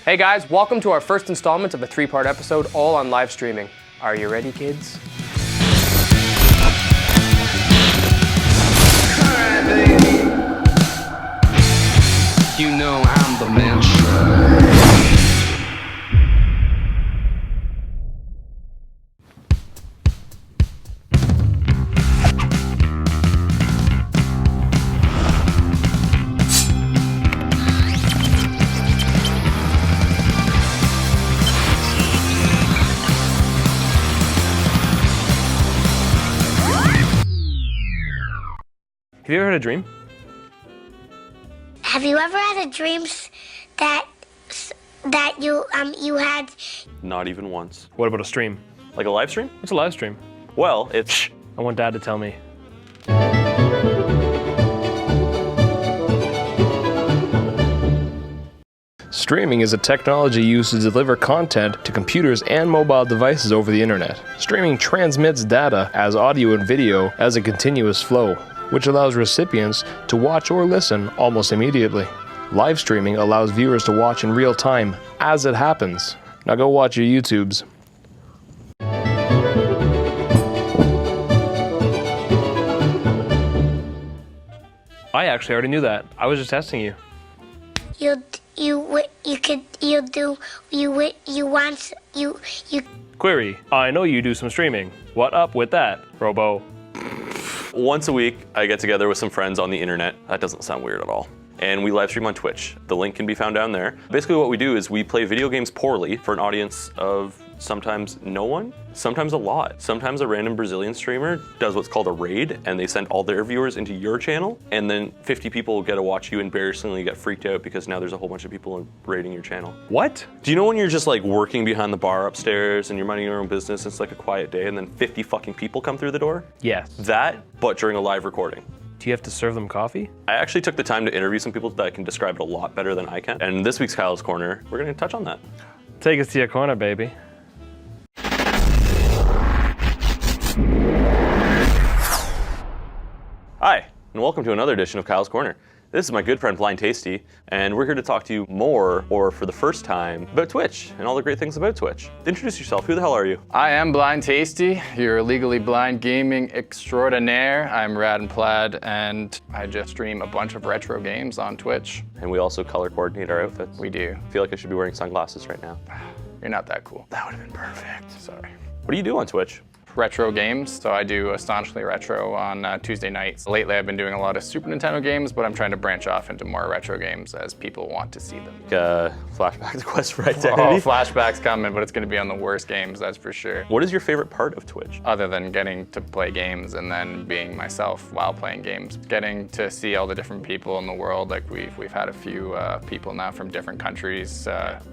Hey guys, welcome to our first installment of a 3-part episode, all on live streaming. Are you ready, kids? Alright, baby. You know I'm the man. Have you ever had a dream? Have you ever had a dream that you had? Not even once. What about a stream? Like a live stream? What's a live stream? Well, it's... I want Dad to tell me. Streaming is a technology used to deliver content to computers and mobile devices over the internet. Streaming transmits data as audio and video as a continuous flow, which allows recipients to watch or listen almost immediately. Live streaming allows viewers to watch in real time as it happens. Now go watch your YouTubes. I actually already knew that. I was just testing you. Query, I know you do some streaming. What up with that, Robo? Once a week, I get together with some friends on the internet. That doesn't sound weird at all. And we live stream on Twitch. The link can be found down there. Basically what we do is we play video games poorly for an audience of sometimes no one, sometimes a lot. Sometimes a random Brazilian streamer does what's called a raid, and they send all their viewers into your channel, and then 50 people get to watch you embarrassingly get freaked out because now there's a whole bunch of people raiding your channel. What? Do you know when you're just like working behind the bar upstairs and you're minding your own business, it's like a quiet day, and then 50 fucking people come through the door? Yes. That, but during a live recording. Do you have to serve them coffee? I actually took the time to interview some people that can describe it a lot better than I can. And this week's Kyle's Corner, we're gonna touch on that. Take us to your corner, baby. Hi, and welcome to another edition of Kyle's Corner. This is my good friend Blind Tasty, and we're here to talk to you more, or for the first time, about Twitch and all the great things about Twitch. Introduce yourself, who the hell are you? I am Blind Tasty, your legally blind gaming extraordinaire. I'm Rad and Plaid, and I just stream a bunch of retro games on Twitch. And we also color coordinate our outfits. We do. I feel like I should be wearing sunglasses right now. You're not that cool. That would have been perfect. Sorry. What do you do on Twitch? Retro games, so I do Astonishingly Retro on Tuesday nights. Lately I've been doing a lot of Super Nintendo games, but I'm trying to branch off into more retro games as people want to see them. Flashback to Quest for Oh, Identity. flashback's coming, but it's gonna be on the worst games, that's for sure. What is your favorite part of Twitch? Other than getting to play games and then being myself while playing games. Getting to see all the different people in the world, like we've had a few people now from different countries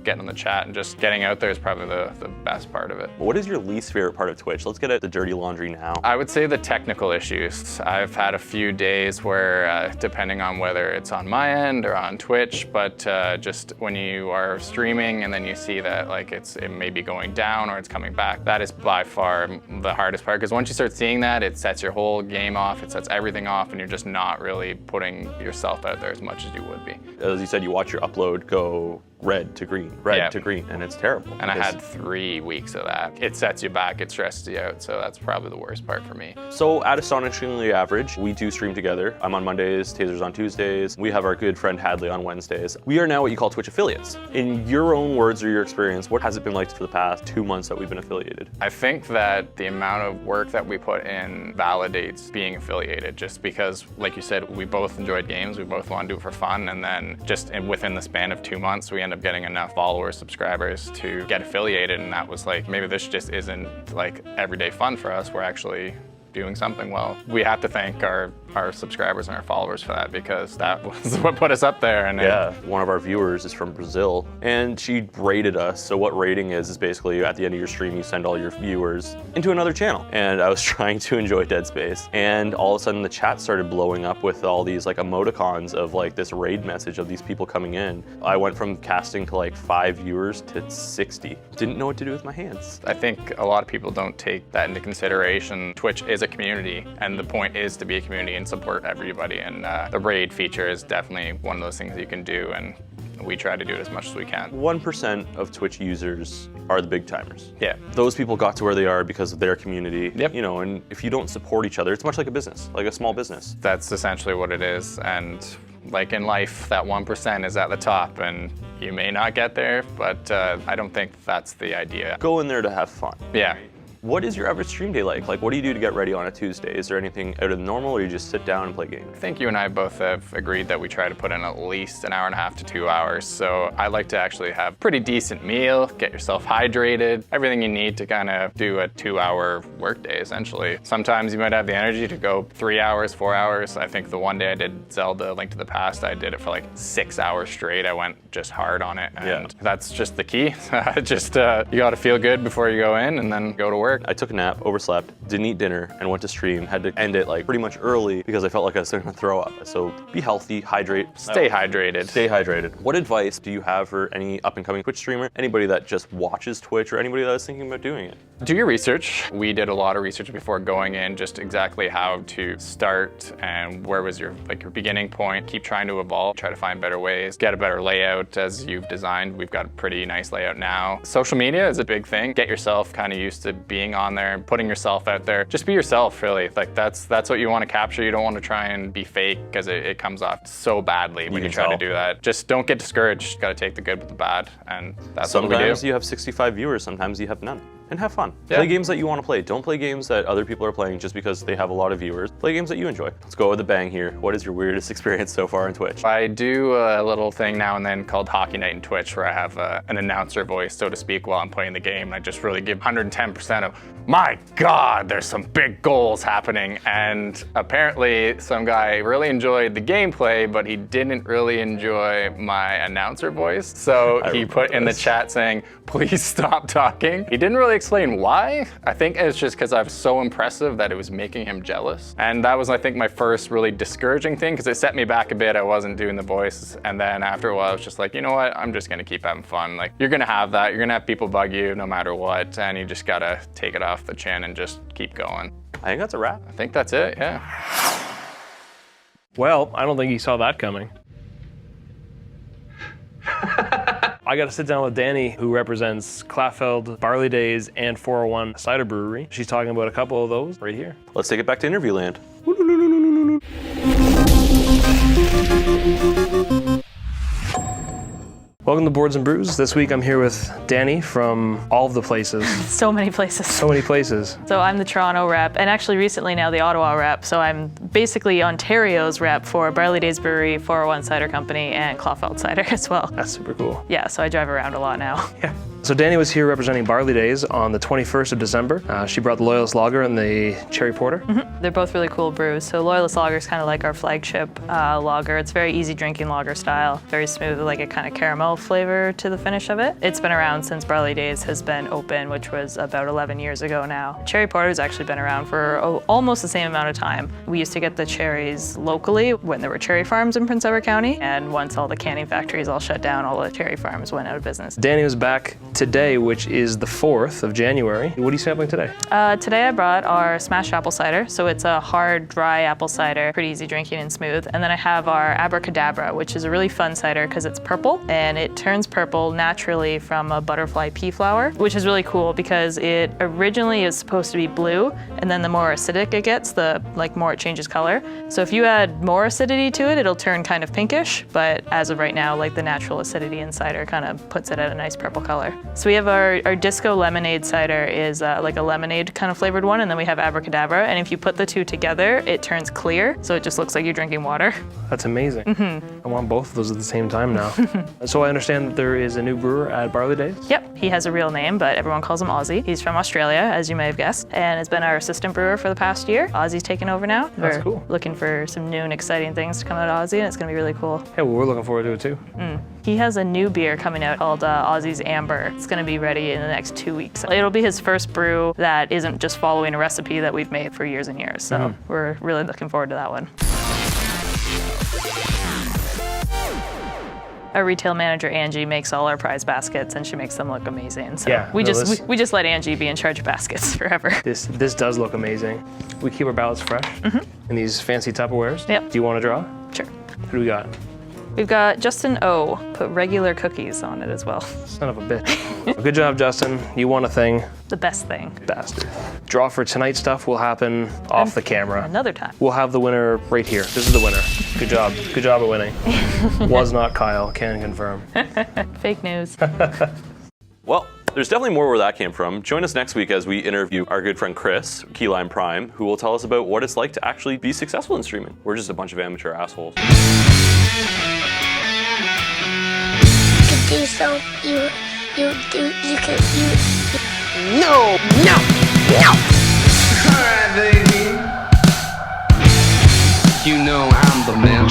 getting on the chat, and just getting out there is probably the best part of it. What is your least favorite part of Twitch? Let's get at the dirty laundry now. I would say the technical issues. I've had a few days where, depending on whether it's on my end or on Twitch, but just when you are streaming and then you see that like it may be going down or it's coming back, that is by far the hardest part, because once you start seeing that, it sets your whole game off, it sets everything off, and you're just not really putting yourself out there as much as you would be. As you said, you watch your upload go red to green, red to green, and it's terrible. And I had 3 weeks of that. It sets you back, it stresses you out, so that's probably the worst part for me. So at Astonishingly Average, we do stream together. I'm on Mondays, Taser's on Tuesdays. We have our good friend Hadley on Wednesdays. We are now what you call Twitch affiliates. In your own words or your experience, what has it been like for the past 2 months that we've been affiliated? I think that the amount of work that we put in validates being affiliated, just because, like you said, we both enjoyed games, we both want to do it for fun, and then just within the span of 2 months, we end up getting enough followers, subscribers to get affiliated, and that was like, maybe this just isn't like everyday fun for us, we're actually doing something well. We have to thank our subscribers and our followers for that, because that was what put us up there. And yeah, one of our viewers is from Brazil, and she rated us. So what rating is basically at the end of your stream, you send all your viewers into another channel. And I was trying to enjoy Dead Space, and all of a sudden the chat started blowing up with all these like emoticons of like this raid message of these people coming in. I went from casting to like 5 viewers to 60. Didn't know what to do with my hands. I think a lot of people don't take that into consideration. Twitch is a community, and the point is to be a community and support everybody, and the raid feature is definitely one of those things you can do, and we try to do it as much as we can. 1% of Twitch users are the big timers. Yeah. Those people got to where they are because of their community. Yep. You know, and if you don't support each other, it's much like a business, like a small business. That's essentially what it is. And like in life, that 1% is at the top, and you may not get there, but I don't think that's the idea. Go in there to have fun. Yeah. What is your average stream day like? Like, what do you do to get ready on a Tuesday? Is there anything out of the normal, or you just sit down and play games? I think you and I both have agreed that we try to put in at least an hour and a half to 2 hours. So I like to actually have a pretty decent meal, get yourself hydrated, everything you need to kind of do a 2-hour workday, essentially. Sometimes you might have the energy to go 3 hours, 4 hours. I think the one day I did Zelda: Link to the Past, I did it for like 6 hours straight. I went just hard on it, and that's just the key. Just you got to feel good before you go in, and then go to work. I took a nap, overslept, didn't eat dinner, and went to stream. Had to end it like pretty much early because I felt like I was going to throw up. So be healthy, hydrate. Stay hydrated. Stay hydrated. What advice do you have for any up-and-coming Twitch streamer, anybody that just watches Twitch, or anybody that is thinking about doing it? Do your research. We did a lot of research before going in, just exactly how to start and where was your beginning point. Keep trying to evolve, try to find better ways, get a better layout as you've designed. We've got a pretty nice layout now. Social media is a big thing. Get yourself kind of used to being on there and putting yourself out there. Just be yourself, really. Like that's what you want to capture. You don't want to try and be fake, because it comes off so badly when you try to do that. Just don't get discouraged. Got to take the good with the bad, and that's what we do. Sometimes you have 65 viewers, sometimes you have none. And have fun. Yeah. Play games that you want to play. Don't play games that other people are playing just because they have a lot of viewers. Play games that you enjoy. Let's go with a bang here. What is your weirdest experience so far on Twitch? I do a little thing now and then called Hockey Night in Twitch, where I have an announcer voice, so to speak, while I'm playing the game. I just really give 110% of, my God, there's some big goals happening. And apparently some guy really enjoyed the gameplay, but he didn't really enjoy my announcer voice. So he put in the chat saying, please stop talking. He didn't really explain why. I think it's just because I was so impressive that it was making him jealous. And that was, I think, my first really discouraging thing, because it set me back a bit. I wasn't doing the voice. And then after a while, I was just like, you know what? I'm just gonna keep having fun. Like, you're gonna have that. You're gonna have people bug you no matter what. And you just gotta take it off the chin and just keep going. I think that's a wrap. I think that's it, yeah. Well, I don't think he saw that coming. I got to sit down with Danny, who represents Clafeld, Barley Days, and 401 Cider Brewery. She's talking about a couple of those right here. Let's take it back to interview land. Welcome to Boards and Brews. This week I'm here with Danny from all of the places. So many places. So many places. So I'm the Toronto rep, and actually recently now the Ottawa rep. So I'm basically Ontario's rep for Barley Days Brewery, 401 Cider Company, and Clafeld Cider as well. That's super cool. Yeah, so I drive around a lot now. Yeah. So Danny was here representing Barley Days on the 21st of December. She brought the Loyalist Lager and the Cherry Porter. Mm-hmm. They're both really cool brews. So Loyalist Lager is kind of like our flagship lager. It's very easy drinking lager style, very smooth, with like a kind of caramel flavor to the finish of it. It's been around since Barley Days has been open, which was about 11 years ago now. Cherry Porter has actually been around for almost the same amount of time. We used to get the cherries locally when there were cherry farms in Prince Edward County, and once all the canning factories all shut down, all the cherry farms went out of business. Danny was back today, which is the 4th of January. What are you sampling today? Today I brought our smashed apple cider. So it's a hard, dry apple cider, pretty easy drinking and smooth. And then I have our abracadabra, which is a really fun cider because it's purple, and it turns purple naturally from a butterfly pea flower, which is really cool because it originally is supposed to be blue, and then the more acidic it gets, the more it changes color. So if you add more acidity to it, it'll turn kind of pinkish, but as of right now, the natural acidity in cider kind of puts it at a nice purple color. So we have our disco lemonade cider is like a lemonade kind of flavored one, and then we have abracadabra, and if you put the two together, it turns clear, so it just looks like you're drinking water. That's amazing. Mm-hmm. I want both of those at the same time now. So I understand that there is a new brewer at Barley Days? Yep, he has a real name, but everyone calls him Ozzy. He's from Australia, as you may have guessed, and has been our assistant brewer for the past year. Ozzy's taken over now. That's We're cool. looking for some new and exciting things to come out of Ozzy, and it's gonna be really cool. Yeah, well, we're looking forward to it too. He has a new beer coming out called Ozzy's Amber. It's gonna be ready in the next 2 weeks. It'll be his first brew that isn't just following a recipe that we've made for years and years. So we're really looking forward to that one. Our retail manager, Angie, makes all our prize baskets, and she makes them look amazing. So Yeah, we no, we just let Angie be in charge of baskets forever. This does look amazing. We keep our ballots fresh in these fancy Tupperwares. Yep. Do you want to draw? Sure. Who do we got? We We've got Justin O. Put regular cookies on it as well. Son of a bitch. Good job, Justin. You won a thing. The best thing. Bastard. Draw for tonight's stuff will happen off the camera. Another time. We'll have the winner right here. This is the winner. Good job. Good job at winning. Was not Kyle, can confirm. Fake news. Well, there's definitely more where that came from. Join us next week as we interview our good friend Chris, Keyline Prime, who will tell us about what it's like to actually be successful in streaming. We're just a bunch of amateur assholes. You could do so. You could. No! Alright, baby. You know I'm the man.